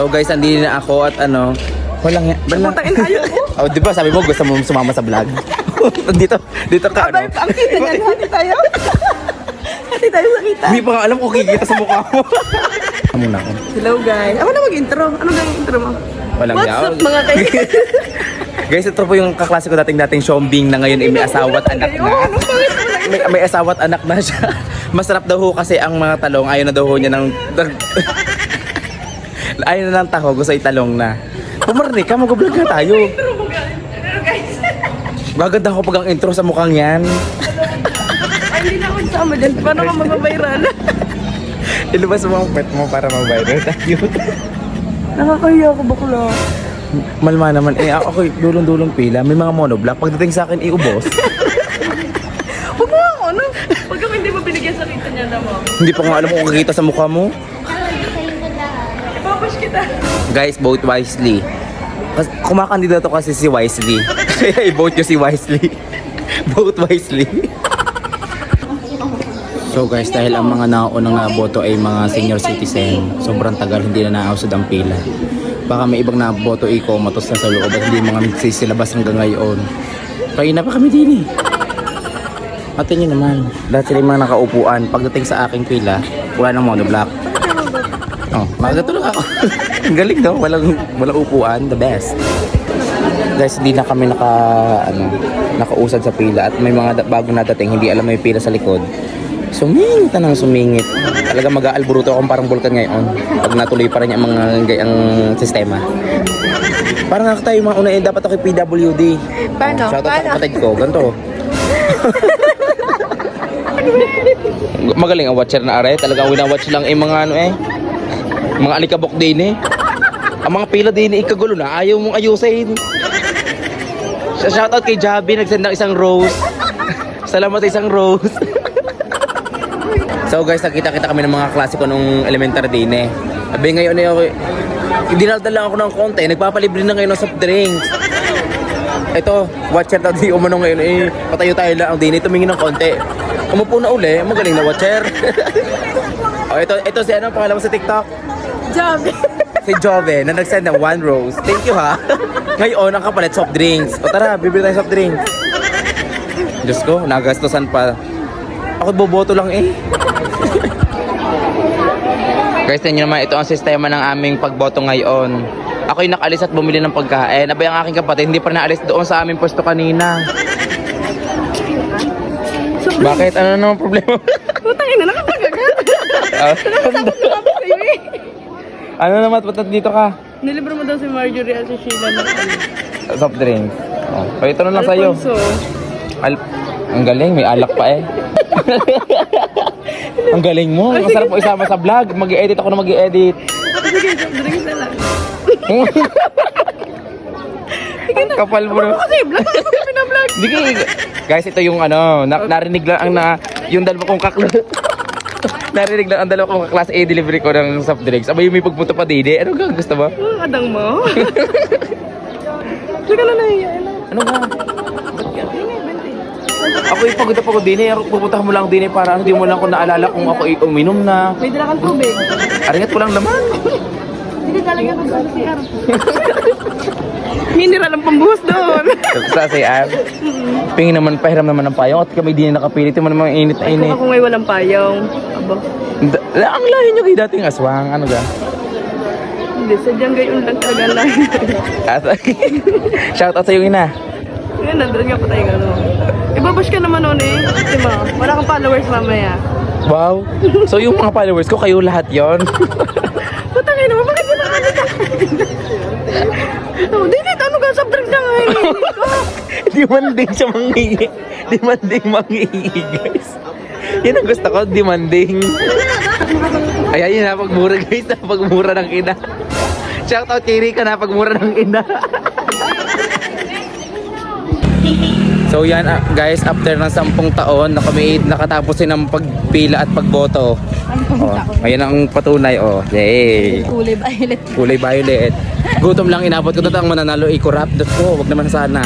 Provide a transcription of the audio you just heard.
So guys, andito na ako at ano, walang Putain tayo. Oh, di ba sabi mo gusto mo sumama sa vlog? dito ka ano? Ang kita niyan, hati tayo. Hati tayo sa kita. Hindi pa nga alam kung kikita sa mukha mo. Muna ako. Hello guys. Ako na mag-intro. Ano ba yung intro mo? Walang What's yaw. up mga kaibigan? Guys, ito po yung kaklase ko dating Shombing na ngayon ay may asawa at anak na. May asawa at anak na siya. Masarap daw ho kasi ang mga talong. Ayaw na daw ho niya ng... ayaw na ng taho. Gusto italong na. Pumarni ka, mag-vlog na tayo. Gaganda ko pag ang intro sa mukhang yan. Ay, hindi na ako sama dyan. Paano ka mag-viral? Ilabas mo ang pet mo para mag-viral tayo. Nakakahiya ako bakla. Malma naman. Eh, ako dulong-dulong pila. May mga monoblock. Pagdating sa akin, iubos. Huwag mo ako, ano? Pag ako hindi mo binigyan sa kita niya na mo. Hindi pa nga alam kung kakita sa mukha mo. Ipapush kita. Guys, vote wisely. Kumakandidato kasi si Wisely. Kaya i-vote nyo si Wisely. Vote wisely. So guys, dahil ang mga naunang naboto ay mga senior citizen, sobrang tagal hindi na nausad ang pila. Baka may ibang naboto matos na sa loob at hindi mga magsisilabas hanggang ngayon. Kaya na pa kami din eh. Atin nyo naman, lahat sila yung mga nakaupuan. Pagdating sa aking pila, wala nang monoblock. Oh, magatulog ako. Ang galing no, walang upuan, the best. Guys, hindi na kami nakausad sa pila at may mga bagong nadating, hindi alam may pila sa likod. Sumingit na nang sumingit. Talaga mag-aalburuto akong parang bulkan ngayon pag natuloy pa rin ang mga ang sistema. Parang ako tayo mga una dapat ako PWD. Paano? Shoutout sa kapatid ko, ganito. Magaling ang watcher na are, talagang winawatch lang mga mga alikabok din eh. Ang mga pila din eh, ikagulo na, ayaw mong ayusin. Shoutout kay Javi, nagsend ng isang rose. Salamat sa isang rose. So guys, nakita-kita kami ng mga klase ko nung elementary din eh. Sabi ngayon eh, dinaldala ako ng konti, nagpapalibre na ngayon ng soft drinks. Ito, watcher na di umano ngayon eh, patayo tayo lang ang din eh, tumingin ng konti. Umupo na uli, magaling na watcher. Oh, ito si ano, pangalan mo sa TikTok? Job. Si Jove na nag-send ng 1 rose. Thank you ha. Ngayon, ang kapalit soft drinks. O tara, bibili tayo soft drinks. Diyos ko, nagastusan pa. Ako boboto lang eh. Guys, tingnan naman, ito ang sistema ng aming pagboto ngayon. Ako'y nakalis at bumili ng pagkain. Abay ang aking kapatid, hindi pa naalis doon sa aming pwesto kanina. Bakit? Ano naman problema? Putang ina, nakapagagat. Nakapagod na kami kayo eh. Ano naman, patat dito ka? Nilibre mo daw si Marjorie at si Sheila ng Soft drinks. Oh. So, ito na lang sa'yo. Alfonso. Ang galing, may alak pa eh. Ang galing mo. Ang sarap mo isama sa vlog. Mag-i-edit ako na mag-i-edit. Sige, drinks na lang. Kapal mo na. Kasi vlog, ano ko pinablog? Sige. Guys, ito yung narinig lang yung dalawa kong narinig lang ang dalawa kong class A delivery ko ng soft drinks. Aba yung may pagpunta pa dide. Ano ka? Gusto ba? Ang kadang mo. Sige ka na nahihiya. Ano ba? Ako yung pagod din eh. Pupunta mo lang din eh para hindi mo lang ko naalala kung ako uminom na. May dala kang tubig. Aringat ko lang laman. Hindi talaga ako sa CR. Mineral ang pambuhos doon. Sa CR. Pingin naman, pahiram naman ng payong at kami din nakapilit. Yung mga init na Ay, init. kung ako ngayon walang payong. Aba. Ang lahi nyo kayo dating aswang. Ano ga? Hindi, sadyang gayon lang talaga lang. Shoutout sa yung ina. Ngayon, nandun nga pa tayo ano. Ibabash ka naman noon eh. Diba? Wala kang followers mamaya. Wow. So yung mga followers ko, kayo lahat yon. Putangin naman, bakit di ba ano ka? Oh, Dinit, ano ka? Soft drinks na nga eh. Di man din siya manghingi. Di man din manghingi, guys. Yan ang gusto ko, demanding. Ayan yun, napagmura guys, napagmura ng ina. Shoutout kay Rika, napagmura ng ina. So yan guys, after ng 10 taon na kami nakatapos din ng pagpila at pagboto. Ayan ang patunay Yay! Kulay violet. Kulay violet. Gutom lang inabot ko. Ang mananalo i-corrupt. Diyos ko, wag naman sana.